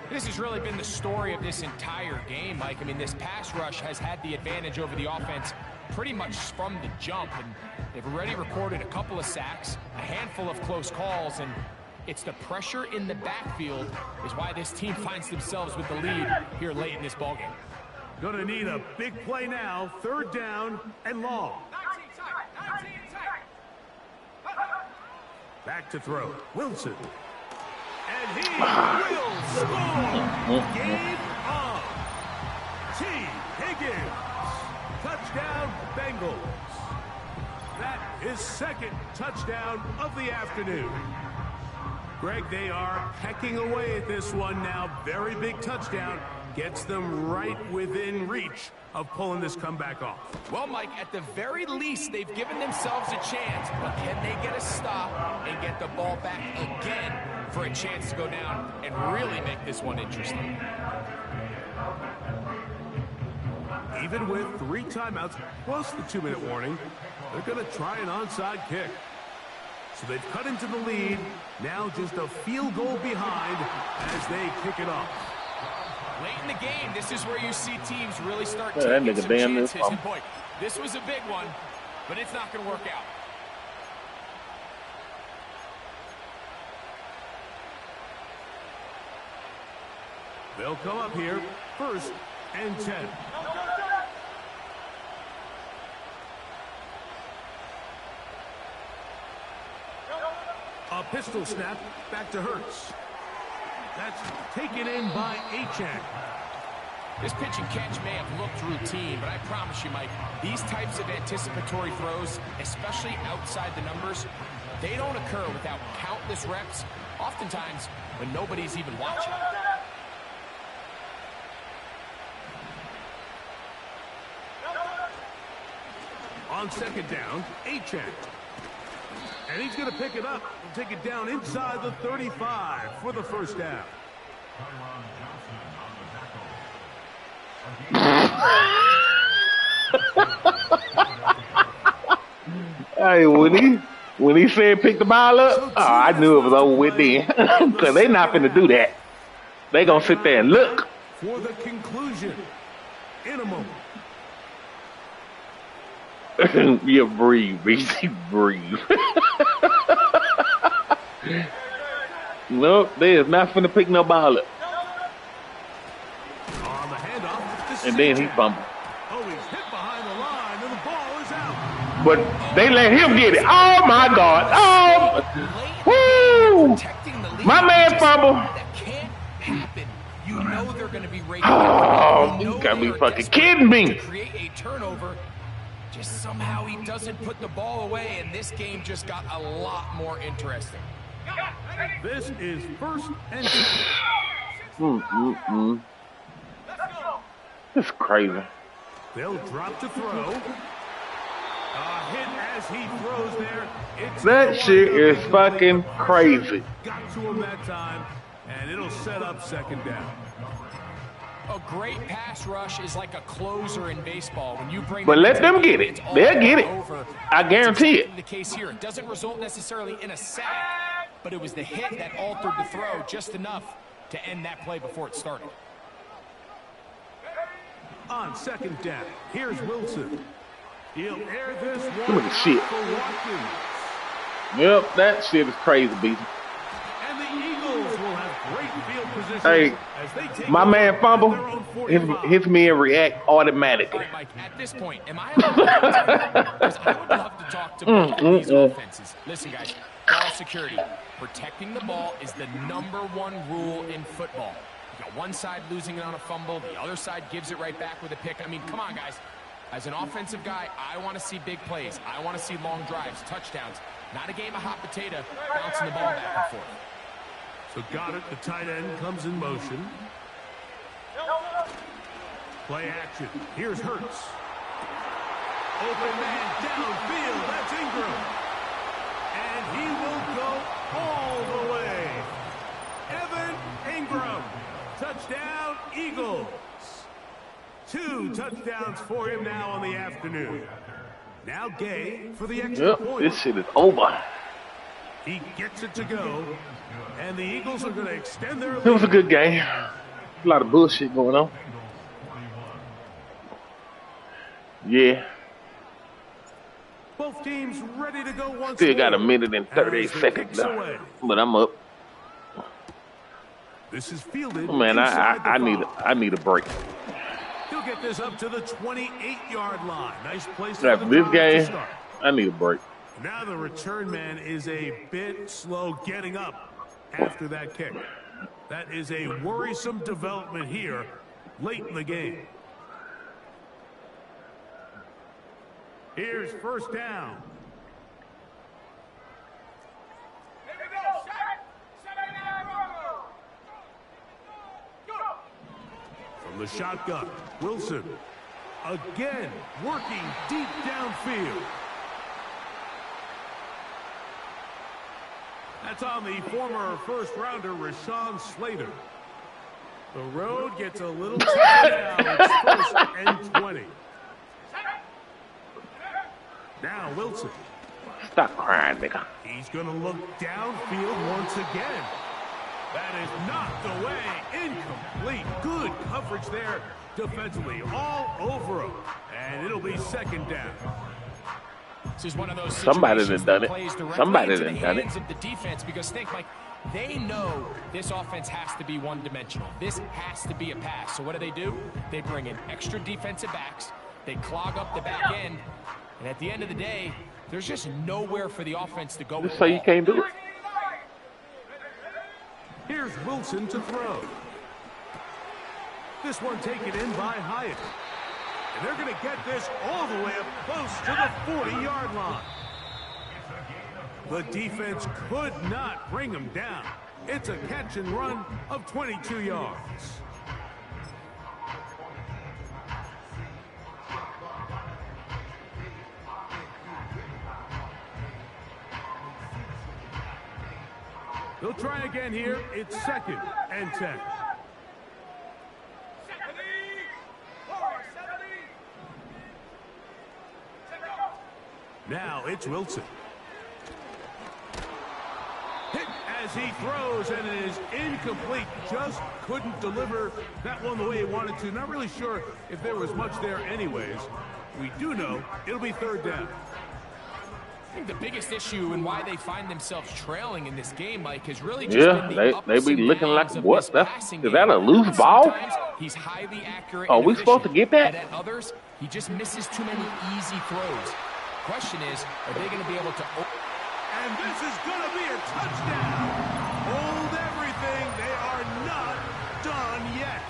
This has really been the story of this entire game, Mike. I mean, this pass rush has had the advantage over the offense pretty much from the jump, and they've already recorded a couple of sacks, a handful of close calls, and it's the pressure in the backfield is why this team finds themselves with the lead here late in this ballgame. Going to need a big play now, third down and long. 19 tight. Back to throw, Wilson. And he will score. Game on. T. Higgins. Touchdown, Bengals. That is second touchdown of the afternoon. Greg, they are pecking away at this one now. Very big touchdown. Gets them right within reach of pulling this comeback off. Well, Mike, at the very least, they've given themselves a chance, but can they get a stop and get the ball back again for a chance to go down and really make this one interesting? Even with 3 timeouts plus the 2-minute warning, they're going to try an onside kick. So they've cut into the lead, now just a field goal behind as they kick it off. Late in the game, this is where you see teams really start taking some chances. And boy, this was a big one, but it's not going to work out. They'll come up here, 1st and 10. A pistol snap, back to Hurts. That's taken in by Achane. This pitch and catch may have looked routine, but I promise you, Mike, these types of anticipatory throws, especially outside the numbers, they don't occur without countless reps, oftentimes when nobody's even watching. On 2nd down, Achane. And he's going to pick it up and take it down inside the 35 for the 1st down. Hey, when he said pick the ball up, oh, I knew it was over with then. Because they not finna do that. They gonna sit there and look. For the conclusion in a moment. You breathe, BC, breathe. Nope, they is not finna pick no ball up. On the handoff, and then he fumbled. Oh, he's hit behind the line, and the ball is out. But they let him get it. Oh my God! Oh, woo! My man fumbled. That can't happen. You know they're going to be racing. Oh, you gotta be fucking kidding me! To create a turnover. Just somehow he doesn't put the ball away, and this game just got a lot more interesting. This is 1st and 10. That's crazy. They'll drop to throw. A hit as he throws there. That shit is fucking crazy. Got to him that time, and it'll set up 2nd down. A great pass rush is like a closer in baseball. When you bring but let them get it. They'll get it. I guarantee it. The case here, it doesn't result necessarily in a sack, but it was the hit that altered the throw just enough to end that play before it started. On second down, here's Wilson. He'll air this Look one at the shit. for Watkins. Yep, that shit is crazy, B. And the Eagles will have great field position Hey, as they take my over man at fumble, their own 45. his men react All automatically. right, Mike, at this point, am I because I would love to talk to both of these offenses. Listen, guys, ball security. Protecting the ball is the #1 rule in football. You got one side losing it on a fumble, the other side gives it right back with a pick. I mean, come on, guys. As an offensive guy, I want to see big plays. I want to see long drives, touchdowns. Not a game of hot potato, bouncing the ball back and forth. So got it. The tight end comes in motion. Play action. Here's Hurts. Open man downfield. That's Ingram. And he will go all the way. Evan Ingram. Touchdown, Eagles. 2 touchdowns for him now on the afternoon. Now Gay for the extra Yep, point. this shit is over. He gets it to go. And the Eagles are going to extend their lead. It was a good game. A lot of bullshit going on. Yeah. Both teams ready to go once Still got more. 1 minute and 38 As the seconds kicks left. away. But I'm up. This is fielded. Man, inside the I need a break. He'll get this up to the 28-yard line. Nice place After for the this drive to game, start. I need a break. Now the return man is a bit slow getting up after that kick. That is a worrisome development here late in the game. Here's first down. Here we go. Shut it down. Go. From the shotgun, Wilson again working deep downfield. That's on the former first-rounder, Rashawn Slater. The road gets a little tougher now. It's first and 20. Now Wilson. Stop crying, nigga. He's going to look downfield once again. That is not the way. Incomplete. Good coverage there defensively. All over him. And it'll be second down. This is one of those Somebody situations done that it. plays directly Somebody into the done done it. hands of the defense, because think, like, they know this offense has to be one-dimensional. This has to be a pass. So what do? They bring in extra defensive backs. They clog up the back end. And at the end of the day, there's just nowhere for the offense to go with Just the so you ball. can't do it. Here's Wilson to throw. This one taken in by Hyatt. And they're going to get this all the way up close to the 40-yard line. The defense could not bring him down. It's a catch and run of 22 yards. They'll try again here. It's second and 10. Now it's Wilson. Hit as he throws, and it is incomplete. Just couldn't deliver that one the way he wanted to. Not really sure if there was much there anyways. We do know it'll be third down. I think the biggest issue and why they find themselves trailing in this game, Mike, is really just been the they ups be and looking like downs of what? this That's passing is that a game. loose ball? Sometimes he's highly accurate. Are and we supposed to efficient, get that? And at others, he just misses too many easy throws. Question is, are they going to be able to? And this is going to be a touchdown. Hold everything. They are not done yet.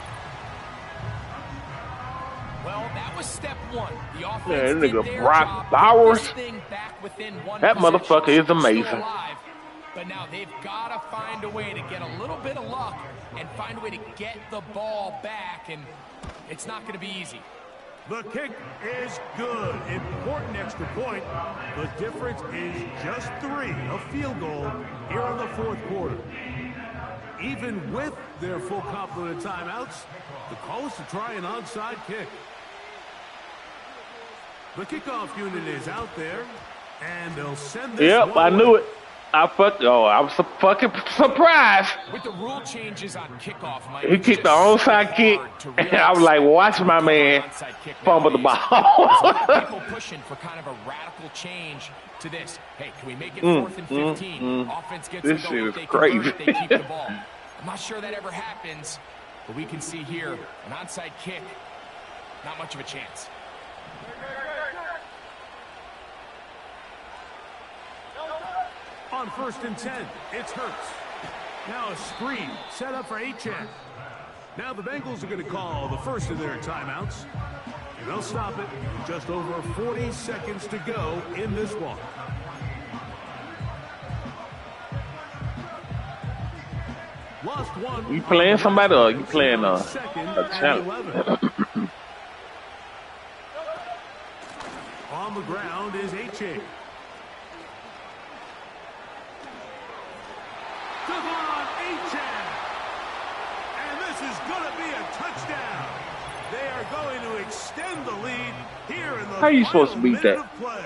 Well, that was step one. The offense Yeah, that did nigga their Brock job, Bowers. get this thing back within one That possession, motherfucker is still amazing. alive. But now they've got to find a way to get a little bit of luck and find a way to get the ball back, and it's not going to be easy. The kick is good. Important extra point. The difference is just 3, a field goal here in the fourth quarter. Even with their full complement of timeouts, the call is to try an onside kick. The kickoff unit is out there, and they'll send this Yep, one I knew away. it. I was so fucking surprised. With the rule changes on kickoff, Mike, He kicked the onside kick, and I was like, watch my man fumble the ball. People pushing for kind of a radical change to this. Hey, can we make it 4th and 15? Offense gets This to shit go. is If they crazy. convert it, they keep the ball. I'm not sure that ever happens, but we can see here an onside kick, not much of a chance. On 1st and 10, it's Hurts. Now a screen set up for Achane. Now the Bengals are going to call the first of their timeouts. And they'll stop it. Just over 40 seconds to go in this one. Lost one. You playing somebody or you playing a challenge? challenge? On the ground is Achane. Devon Achane. And this is going to be a touchdown. They are going to extend the lead here in the How you supposed to beat that? play.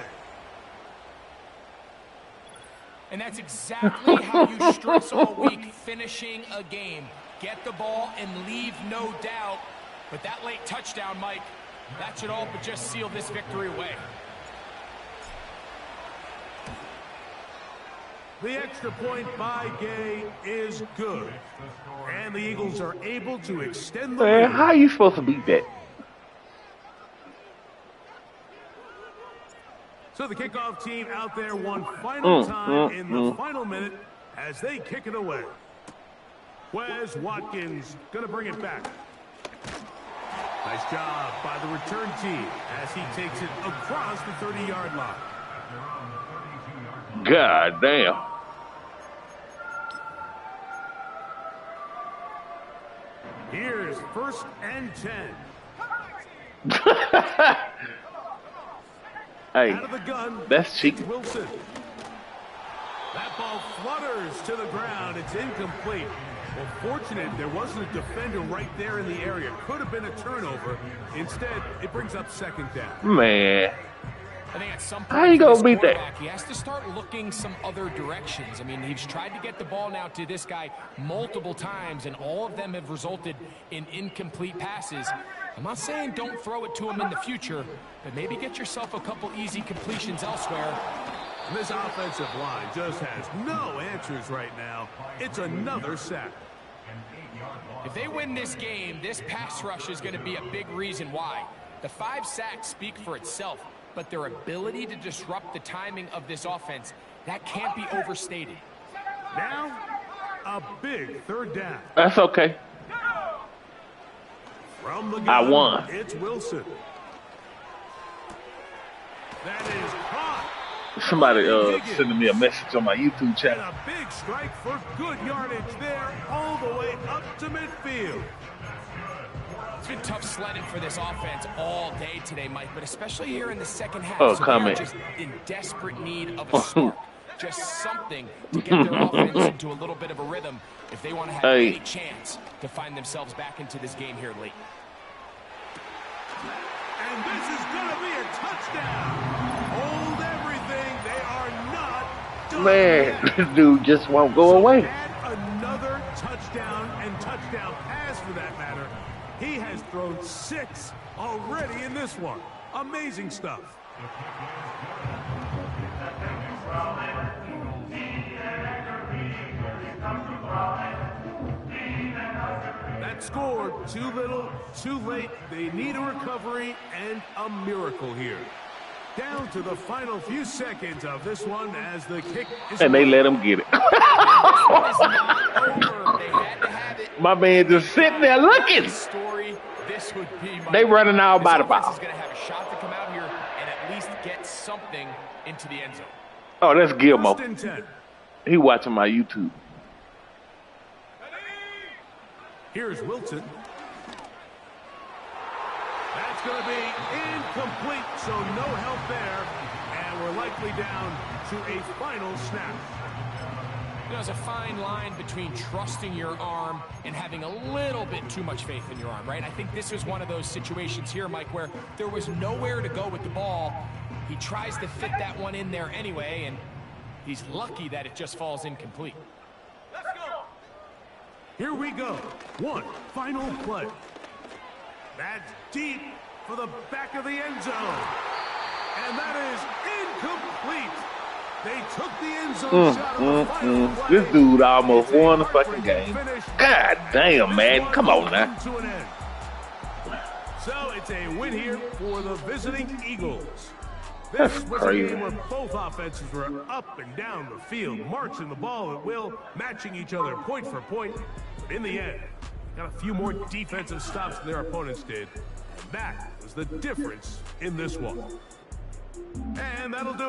And that's exactly how you stress all week, finishing a game. Get the ball and leave no doubt. But that late touchdown, Mike, that should all but just seal this victory away. The extra point by Gay is good. And the Eagles are able to extend the Man, lead. how you supposed to beat that? So the kickoff team out there one final time in the final minute as they kick it away. Wes Watkins going to bring it back. Nice job by the return team as he takes it across the 30-yard line. God damn. Here's 1st and 10. Hey, Out of the gun, that's cheap. it's Wilson. That ball flutters to the ground. It's incomplete. Well, fortunate there wasn't a defender right there in the area. Could have been a turnover. Instead, it brings up 2nd down. Man. I think at some point, How you gonna this beat that? quarterback, he has to start looking some other directions. I mean, he's tried to get the ball now to this guy multiple times, and all of them have resulted in incomplete passes. I'm not saying don't throw it to him in the future, but maybe get yourself a couple easy completions elsewhere. This offensive line just has no answers right now. It's another sack. If they win this game, this pass rush is going to be a big reason why. The 5 sacks speak for itself, but their ability to disrupt the timing of this offense, that can't be overstated. Now, a big 3rd down. That's okay. From the gun, I won. It's Wilson. That is caught. Somebody sending me a message on my YouTube And channel. a big strike for good yardage there, all the way up to midfield. It's been tough sledding for this offense all day today, Mike, but especially here in the second half. Oh, so they comment. are just in desperate need of a spark. Just something to get their offense into a little bit of a rhythm if they want to have any chance to find themselves back into this game here late. And this is going to be a touchdown. Hold everything. They are not done Man, yet. this dude just won't go So away. add another touchdown and touchdown pass for that matter. He has thrown 6 already in this one. Amazing stuff. That score, too little, too late. They need a recovery and a miracle here. Down to the final few seconds of this one as the kick is And they away. let him get it. This one is not over. They had to have it. My man just sitting there looking. Story, this would be my They running all by the This offense ball. is going to have a shot to come out here and at least get something into the end zone. Oh, that's Gilmore. 1st and 10. He watching my YouTube. Here's Wilson. That's going to be incomplete, so no help there. And we're likely down to a final snap. You know, there's a fine line between trusting your arm and having a little bit too much faith in your arm, right? I think this was one of those situations here, Mike, where there was nowhere to go with the ball. He tries to fit that one in there anyway, and He's lucky that it just falls incomplete. Let's go. Here we go. One final play. That's deep for the back of the end zone. And that is incomplete. They took the end zone shot on the final play. This dude almost won the fucking game. God damn, man. Come on now. So it's a win here for the visiting Eagles. That's This was crazy. a game where both offenses were up and down the field, marching the ball at will, matching each other point for point. But in the end, got a few more defensive stops than their opponents did. And that was the difference in this one. And that'll do it.